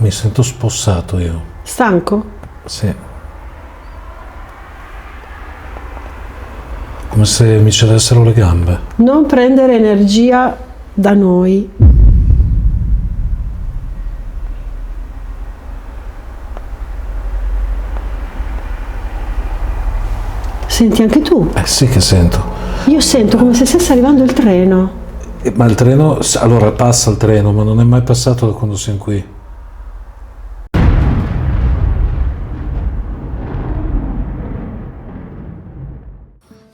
Mi sento spossato io. Stanco? Sì. Come se mi cedessero le gambe. Non prendere energia da noi. Senti anche tu? Sì che sento. Io sento come se stesse arrivando il treno. Ma il treno, allora passa il treno, ma non è mai passato da quando siamo qui.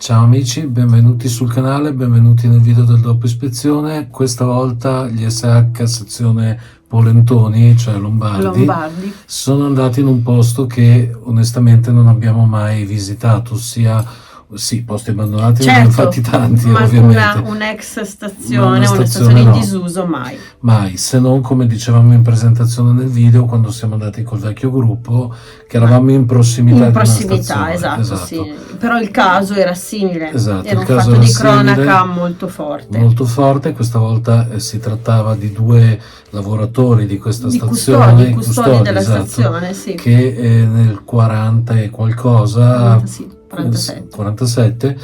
Ciao amici, benvenuti sul canale, benvenuti nel video del dopo ispezione. Questa volta gli SH sezione Polentoni, cioè Lombardi, sono andati in un posto che onestamente non abbiamo mai visitato, ossia sì, posti abbandonati, certo, ne abbiamo fatti tanti, ma ovviamente. Un'ex stazione, una stazione in disuso, mai. Mai, se non come dicevamo in presentazione nel video, quando siamo andati col vecchio gruppo, che eravamo in prossimità di una stazione. Esatto. Sì. Però il caso era simile, esatto, era un fatto di cronaca molto forte. Molto forte, questa volta si trattava di due lavoratori di questa stazione, custodi della stazione, sì. Che nel 40 e qualcosa, 47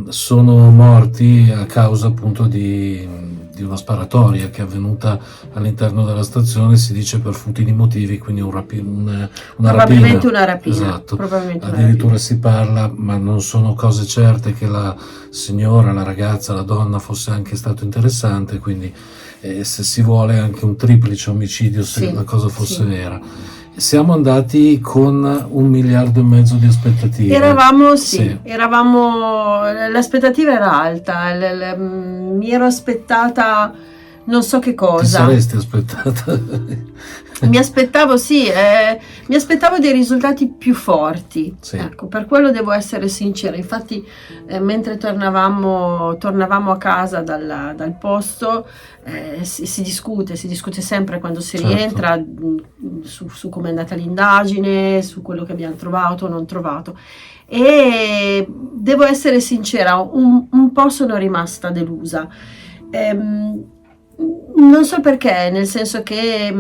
sono morti a causa appunto di una sparatoria che è avvenuta all'interno della stazione, si dice per futili motivi, quindi probabilmente una rapina. Esatto, addirittura si parla, ma non sono cose certe, che la signora, la ragazza, la donna fosse anche stato interessante, quindi se si vuole anche un triplice omicidio se la cosa fosse vera. Siamo andati con 1,5 miliardi di aspettative. L'aspettativa era alta, mi ero aspettata non so che cosa. Ti saresti aspettata? Mi aspettavo dei risultati più forti, ecco, per quello devo essere sincera. Infatti mentre tornavamo a casa dal posto, si discute sempre quando si rientra su come è andata l'indagine, su quello che abbiamo trovato o non trovato, e devo essere sincera, un po' sono rimasta delusa, non so perché, nel senso che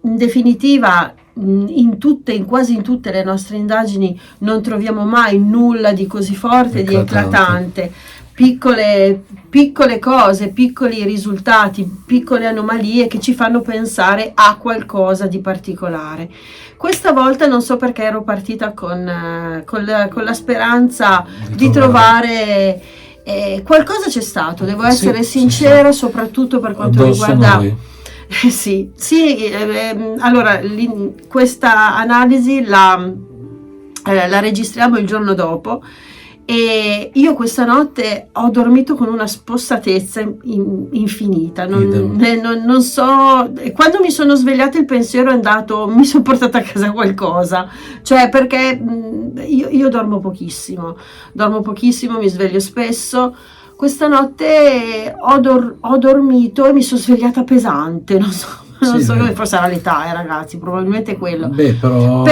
in definitiva quasi in tutte le nostre indagini non troviamo mai nulla di così forte, di eclatante. Piccole cose, piccoli risultati, piccole anomalie che ci fanno pensare a qualcosa di particolare. Questa volta non so perché ero partita con la speranza di trovare qualcosa. C'è stato, devo essere sincera, soprattutto per quanto riguarda allora questa analisi la registriamo il giorno dopo, e io questa notte ho dormito con una spossatezza infinita, non so, quando mi sono svegliata il pensiero è andato, mi sono portata a casa qualcosa, cioè perché io dormo pochissimo, mi sveglio spesso. Questa notte ho dormito e mi sono svegliata pesante, non so come, forse era l'età, ragazzi, probabilmente quello. Però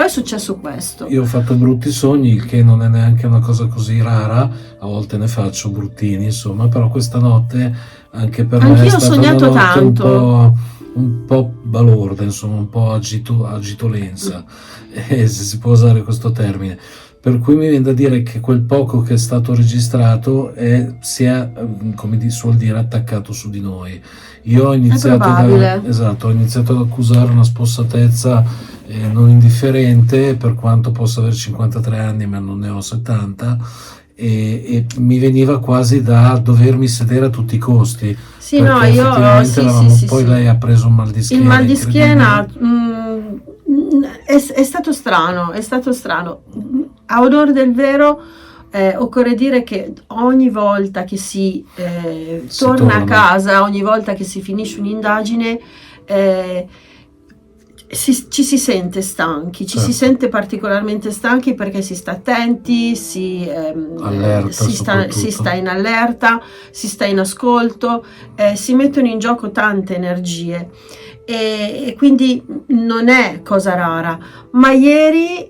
è successo questo. Io ho fatto brutti sogni, il che non è neanche una cosa così rara, a volte ne faccio bruttini, insomma, però questa notte anche per me è stata una notte un po' balorda, insomma, un po' agitolenza, se si può usare questo termine. Per cui mi viene da dire che quel poco che è stato registrato si è, come si suol dire, attaccato su di noi. Io ho iniziato ad accusare una spossatezza non indifferente, per quanto possa avere 53 anni, ma non ne ho 70, e mi veniva quasi da dovermi sedere a tutti i costi. Poi lei ha preso un mal di schiena. Il mal di schiena è stato strano. A onore del vero, occorre dire che ogni volta che si torna a casa, ogni volta che si finisce un'indagine, ci si sente stanchi, si sente particolarmente stanchi, perché si sta attenti, si sta in allerta, si sta in ascolto, si mettono in gioco tante energie, e quindi non è cosa rara. Ma ieri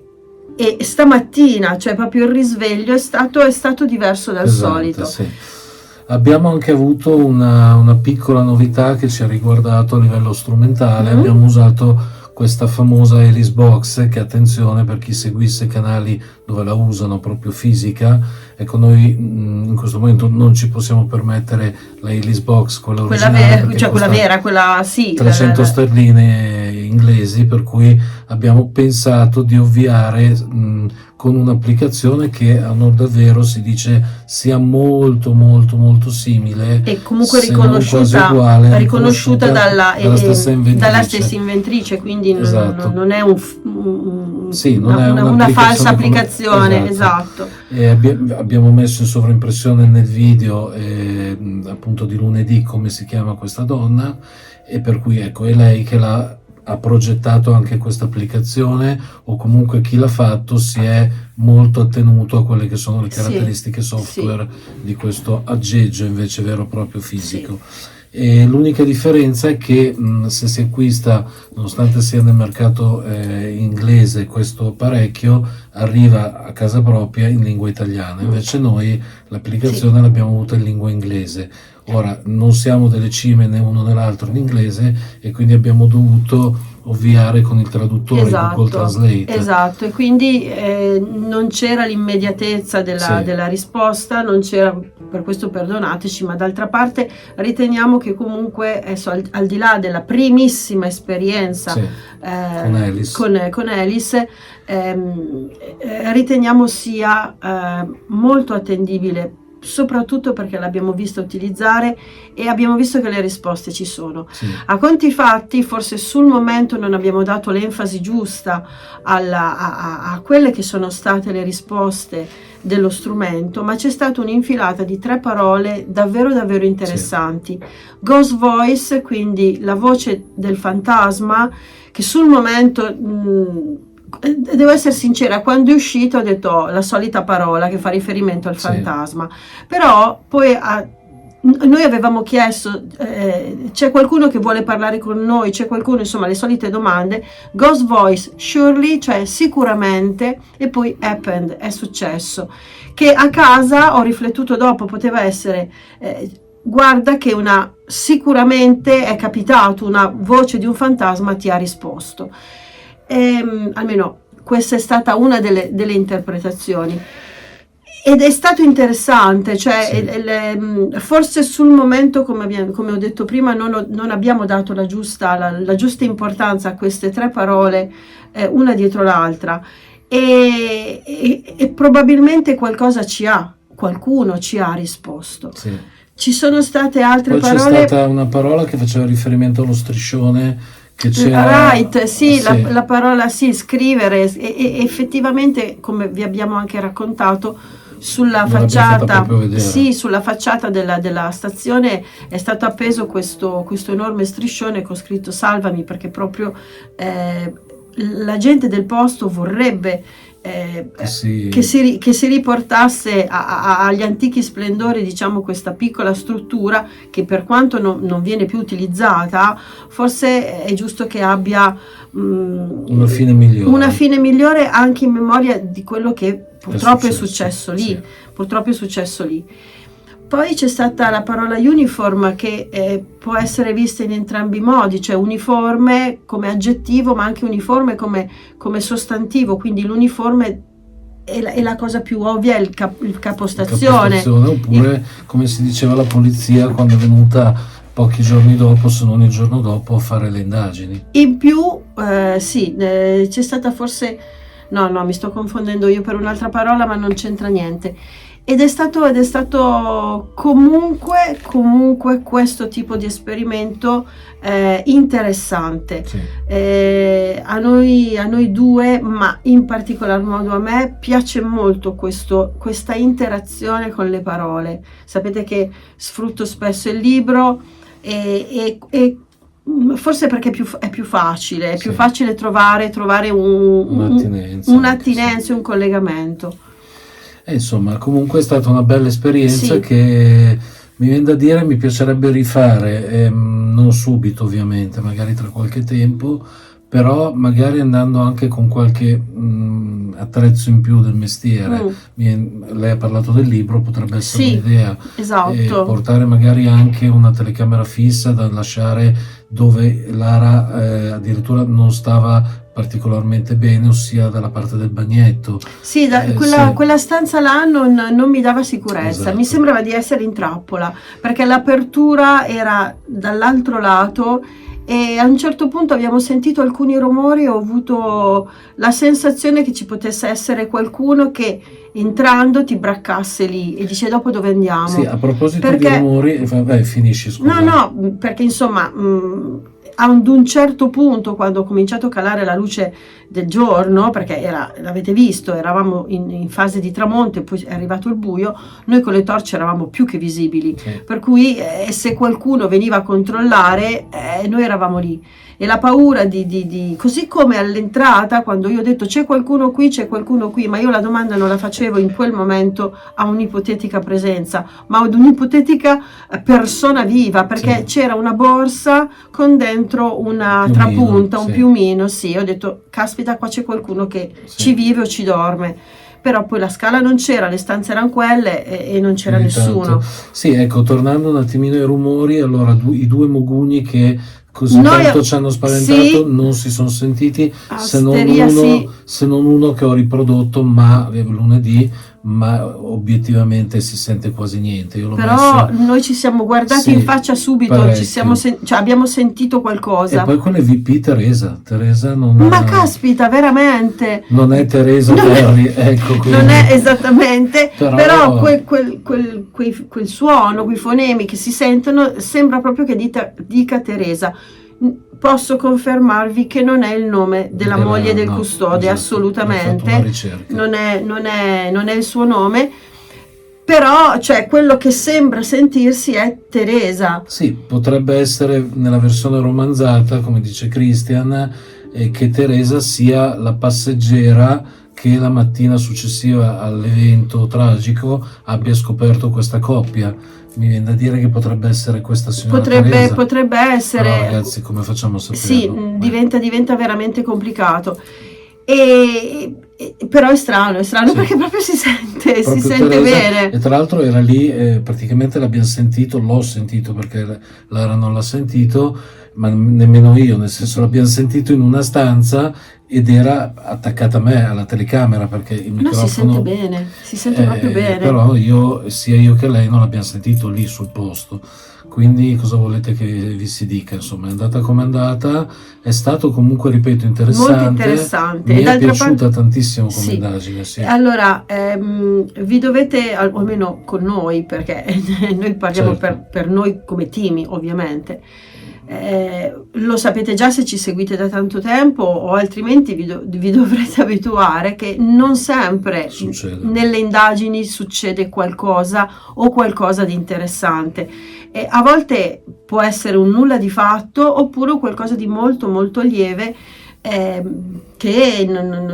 e stamattina, cioè proprio il risveglio è stato diverso dal solito. Abbiamo anche avuto una piccola novità che ci ha riguardato a livello strumentale. Abbiamo usato questa famosa Alice Box, che, attenzione, per chi seguisse canali dove la usano proprio fisica, ecco, noi in questo momento non ci possiamo permettere la Alice Box, quella originale, cioè quella vera, quella sì, 300 sterline inglesi, per cui abbiamo pensato di ovviare con un'applicazione che a onor del vero si dice sia molto molto molto simile e comunque riconosciuta dalla stessa inventrice, quindi esatto. non è una una falsa applicazione, esatto. E abbiamo messo in sovraimpressione nel video appunto di lunedì come si chiama questa donna, e per cui ecco, è lei che ha progettato anche questa applicazione, o comunque chi l'ha fatto si è molto attenuto a quelle che sono le caratteristiche software di questo aggeggio invece vero e proprio fisico. E l'unica differenza è che se si acquista, nonostante sia nel mercato inglese, questo apparecchio arriva a casa propria in lingua italiana, invece noi l'applicazione l'abbiamo avuta in lingua inglese. Ora non siamo delle cime né uno né l'altro in inglese, e quindi abbiamo dovuto ovviare con il traduttore, Google Translate. Esatto, e quindi non c'era l'immediatezza della risposta, non c'era, per questo perdonateci, ma d'altra parte riteniamo che comunque al di là della primissima esperienza con Alice, riteniamo sia molto attendibile, soprattutto perché l'abbiamo vista utilizzare e abbiamo visto che le risposte ci sono. A conti fatti, forse sul momento non abbiamo dato l'enfasi giusta a quelle che sono state le risposte dello strumento, ma c'è stata un'infilata di 3 parole davvero davvero interessanti. Ghost voice, quindi la voce del fantasma, che sul momento devo essere sincera, quando è uscito ho detto la solita parola che fa riferimento al fantasma, però poi noi avevamo chiesto c'è qualcuno che vuole parlare con noi, c'è qualcuno, insomma le solite domande. Ghost voice, surely, cioè sicuramente, e poi happened, è successo, che a casa ho riflettuto dopo, poteva essere guarda che sicuramente è capitato, una voce di un fantasma ti ha risposto. Almeno questa è stata una delle interpretazioni, ed è stato interessante, cioè forse sul momento, come ho detto prima, non abbiamo dato la giusta importanza a queste 3 parole una dietro l'altra, e probabilmente qualcuno ci ha risposto. Ci sono state altre parole. C'è stata una parola che faceva riferimento allo striscione che c'era, la parola scrivere, e effettivamente, come vi abbiamo anche raccontato, sulla facciata della stazione è stato appeso questo enorme striscione con scritto salvami, perché proprio la gente del posto vorrebbe che si riportasse agli antichi splendori, diciamo, questa piccola struttura che, per quanto non viene più utilizzata, forse è giusto che abbia una fine migliore anche in memoria di quello che purtroppo è successo lì. Poi c'è stata la parola uniform, che può essere vista in entrambi i modi, cioè uniforme come aggettivo, ma anche uniforme come sostantivo, quindi l'uniforme è la cosa più ovvia, è il capostazione. Oppure, come si diceva la polizia quando è venuta pochi giorni dopo, se non il giorno dopo, a fare le indagini. In più, c'è stata forse... No, mi sto confondendo io per un'altra parola, ma non c'entra niente. Ed è stato comunque questo tipo di esperimento interessante. A noi due, ma in particolar modo a me, piace molto questa interazione con le parole. Sapete che sfrutto spesso il libro e forse perché è più facile, più facile trovare un'attinenza, un collegamento. Insomma, comunque è stata una bella esperienza che mi viene da dire mi piacerebbe rifare, non subito ovviamente, magari tra qualche tempo, però magari andando anche con qualche attrezzo in più del mestiere. Lei ha parlato del libro, potrebbe essere un'idea. Esatto. Portare magari anche una telecamera fissa da lasciare dove Lara addirittura non stava particolarmente bene, ossia dalla parte del bagnetto. Sì, quella stanza là non mi dava sicurezza, Esatto. Mi sembrava di essere in trappola, perché l'apertura era dall'altro lato e a un certo punto abbiamo sentito alcuni rumori e ho avuto la sensazione che ci potesse essere qualcuno che entrando ti braccasse lì e dice dopo dove andiamo. Sì, a proposito di rumori, finisci, scusa. No, perché insomma ad un certo punto, quando ho cominciato a calare la luce del giorno, perché l'avete visto, eravamo in fase di tramonto e poi è arrivato il buio, noi con le torce eravamo più che visibili, per cui se qualcuno veniva a controllare noi eravamo lì. E la paura così come all'entrata, quando io ho detto c'è qualcuno qui, ma io la domanda non la facevo in quel momento a un'ipotetica presenza, ma ad un'ipotetica persona viva, perché c'era una borsa con dentro una trapunta, un piumino, ho detto caspita, qua c'è qualcuno che ci vive o ci dorme. Però poi la scala non c'era, le stanze erano quelle e non c'era nessuno. Sì, ecco, tornando un attimino ai rumori, allora i due mogugni che così tanto ci hanno spaventato non si sono sentiti, se non uno che ho riprodotto lunedì, ma obiettivamente si sente quasi niente. Però noi ci siamo guardati in faccia subito, abbiamo sentito qualcosa. E poi con le VP Teresa non ma caspita, veramente non è Teresa Perry, ecco, non è esattamente, però quel suono, quei fonemi che si sentono sembra proprio che dica Teresa. Posso confermarvi che non è il nome della moglie del custode, assolutamente non è il suo nome, però quello che sembra sentirsi è Teresa. Sì, potrebbe essere nella versione romanzata, come dice Christian, che Teresa sia la passeggera che la mattina successiva all'evento tragico abbia scoperto questa coppia. Mi viene da dire che potrebbe essere questa signora Teresa. Potrebbe essere. Però ragazzi, come facciamo a saperlo? Sì, diventa veramente complicato. Però è strano perché proprio si sente Teresa, bene. E tra l'altro era lì, praticamente l'ho sentito perché Lara non l'ha sentito, ma nemmeno io, nel senso l'abbiamo sentito in una stanza ed era attaccata a me, alla telecamera, perché il microfono... si sente proprio bene. Però sia io che lei non l'abbiamo sentito lì sul posto. Quindi cosa volete che vi si dica? Insomma, è andata come è andata, è stato comunque, ripeto, interessante. Molto interessante. Mi è piaciuta tantissimo come indagine. Sì. Allora, vi dovete, almeno con noi, perché noi parliamo per noi come team, ovviamente, lo sapete già se ci seguite da tanto tempo, o altrimenti vi dovrete abituare che non sempre nelle indagini succede qualcosa o qualcosa di interessante. A volte può essere un nulla di fatto oppure qualcosa di molto molto lieve, che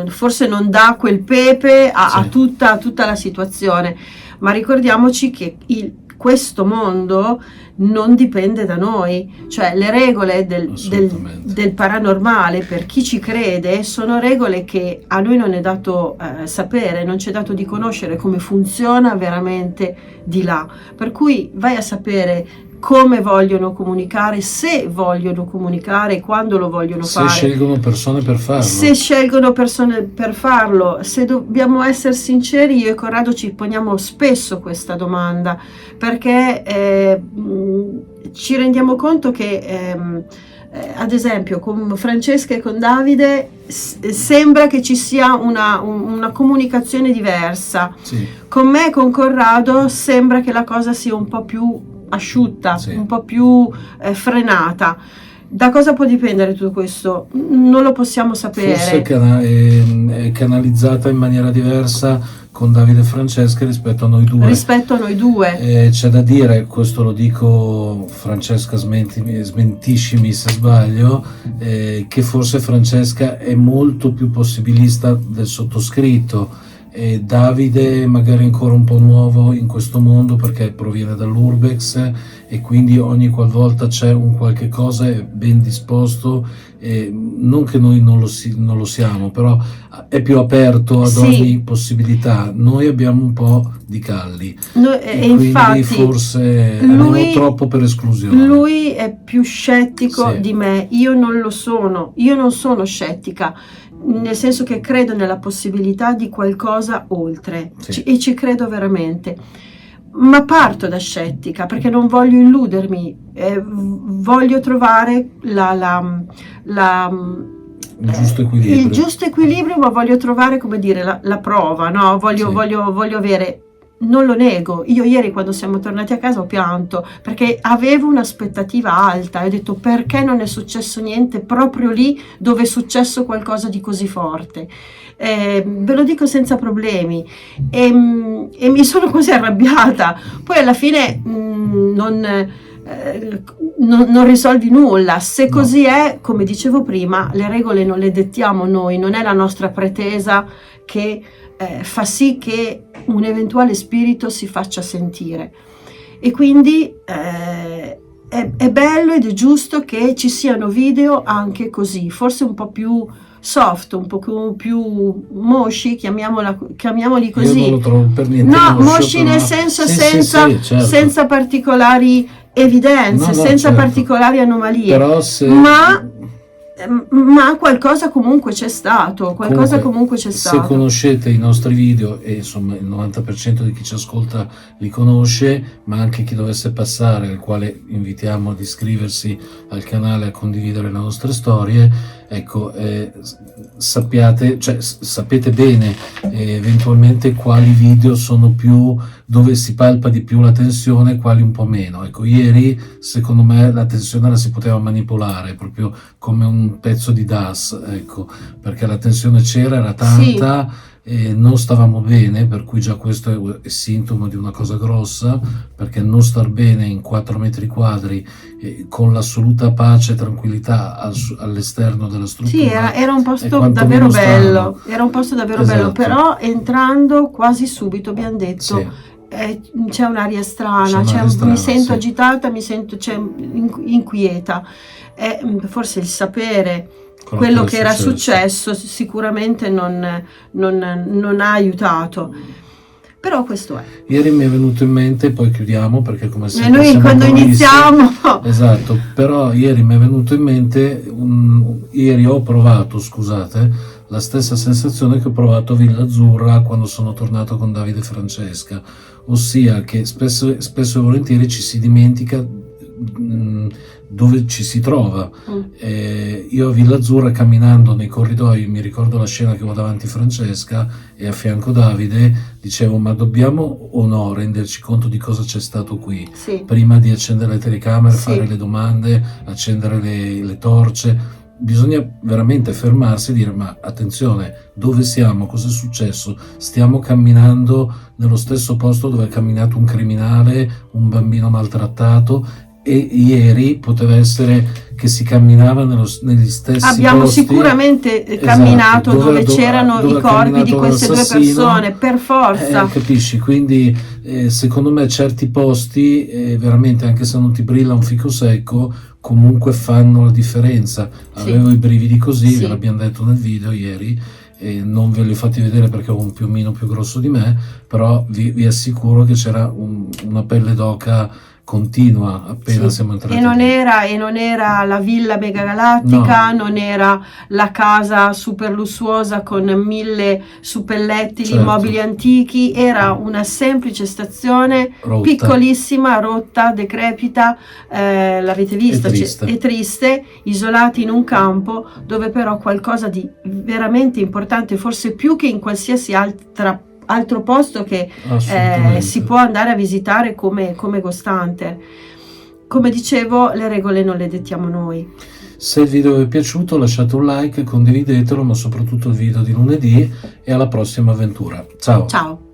forse non dà quel pepe a tutta la situazione, ma ricordiamoci che questo mondo non dipende da noi, cioè le regole del paranormale, per chi ci crede, sono regole che a noi non è dato sapere, non ci è dato di conoscere come funziona veramente di là, per cui vai a sapere come vogliono comunicare, se vogliono comunicare, quando lo vogliono fare. Se scelgono persone per farlo. Se dobbiamo essere sinceri, io e Corrado ci poniamo spesso questa domanda, perché ci rendiamo conto che ad esempio con Francesca e con Davide sembra che ci sia una comunicazione diversa. Con me e con Corrado sembra che la cosa sia un po' più asciutta, un po' più frenata. Da cosa può dipendere tutto questo? Non lo possiamo sapere. Forse è canalizzata in maniera diversa con Davide e Francesca rispetto a noi due. C'è da dire, questo lo dico, Francesca smentiscimi se sbaglio, che forse Francesca è molto più possibilista del sottoscritto. Davide magari ancora un po' nuovo in questo mondo perché proviene dall'Urbex e quindi ogni qualvolta c'è un qualche cosa è ben disposto, non che noi non lo siamo, però è più aperto ad ogni possibilità. Noi abbiamo un po' di calli e quindi infatti, forse andiamo troppo per esclusione. Lui è più scettico di me, io non lo sono, io non sono scettica, nel senso che credo nella possibilità di qualcosa oltre, e ci credo veramente, ma parto da scettica perché non voglio illudermi, voglio trovare il giusto equilibrio, ma voglio trovare, come dire, la prova, no? Voglio avere. Non lo nego, io ieri quando siamo tornati a casa ho pianto perché avevo un'aspettativa alta e ho detto perché non è successo niente proprio lì dove è successo qualcosa di così forte. Ve lo dico senza problemi e mi sono così arrabbiata. Poi alla fine non risolvi nulla. Se così è, come dicevo prima, le regole non le dettiamo noi, non è la nostra pretesa che fa sì che un eventuale spirito si faccia sentire, e quindi è bello ed è giusto che ci siano video anche così, forse un po' più soft, un po' più mosci, chiamiamoli così. Io non lo trovo per niente mosci nel senso senza particolari evidenze, senza particolari anomalie, però ma qualcosa comunque c'è stato, Se conoscete i nostri video, e insomma il 90% di chi ci ascolta li conosce, ma anche chi dovesse passare, al quale invitiamo ad iscriversi al canale, a condividere le nostre storie, ecco, sapete bene eventualmente quali video sono più dove si palpa di più la tensione, quali un po' meno. Ecco, ieri secondo me la tensione la si poteva manipolare proprio come un pezzo di DAS, ecco, perché la tensione c'era, era tanta, e non stavamo bene, per cui già questo è sintomo di una cosa grossa, perché non star bene in 4 metri quadri con l'assoluta pace e tranquillità all'esterno della struttura. Era un posto davvero bello, bello, però entrando quasi subito abbiamo detto c'è un'aria strana, mi sento agitata, mi sento inquieta, forse il sapere quello che era successo sicuramente non ha aiutato, però questo è. Ieri mi è venuto in mente, poi chiudiamo perché come sempre noi quando iniziamo esatto, però ieri mi è venuto in mente ieri ho provato, scusate, la stessa sensazione che ho provato a Villa Azzurra quando sono tornato con Davide e Francesca, ossia che spesso e volentieri ci si dimentica dove ci si trova. Io a Villa Azzurra, camminando nei corridoi, mi ricordo la scena che ho davanti a Francesca e a fianco Davide, dicevo: ma dobbiamo o no renderci conto di cosa c'è stato qui prima di accendere le telecamere, fare le domande, accendere le torce? Bisogna veramente fermarsi e dire: ma attenzione, dove siamo? Cosa è successo? Stiamo camminando nello stesso posto dove ha camminato un criminale, un bambino maltrattato, e ieri poteva essere che si camminava negli stessi abbiamo posti. Sicuramente camminato dove c'erano i corpi di queste due persone, per forza. Capisci? Quindi secondo me certi posti veramente, anche se non ti brilla un fico secco, comunque fanno la differenza. Avevo i brividi così, ve l'abbiamo detto nel video ieri, non ve li ho fatti vedere perché ho un piumino più grosso di me, però vi assicuro che c'era una pelle d'oca continua appena siamo entrati. E non era la villa megagalattica, non era la casa super lussuosa con 1000 suppelletti, gli immobili antichi, era una semplice stazione piccolissima, rotta, decrepita, l'avete vista, è triste, isolati in un campo dove però qualcosa di veramente importante, forse più che in qualsiasi altro posto che si può andare a visitare come Ghost Hunter. Come dicevo, le regole non le dettiamo noi. Se il video vi è piaciuto lasciate un like, condividetelo, ma soprattutto il video di lunedì, e alla prossima avventura. Ciao!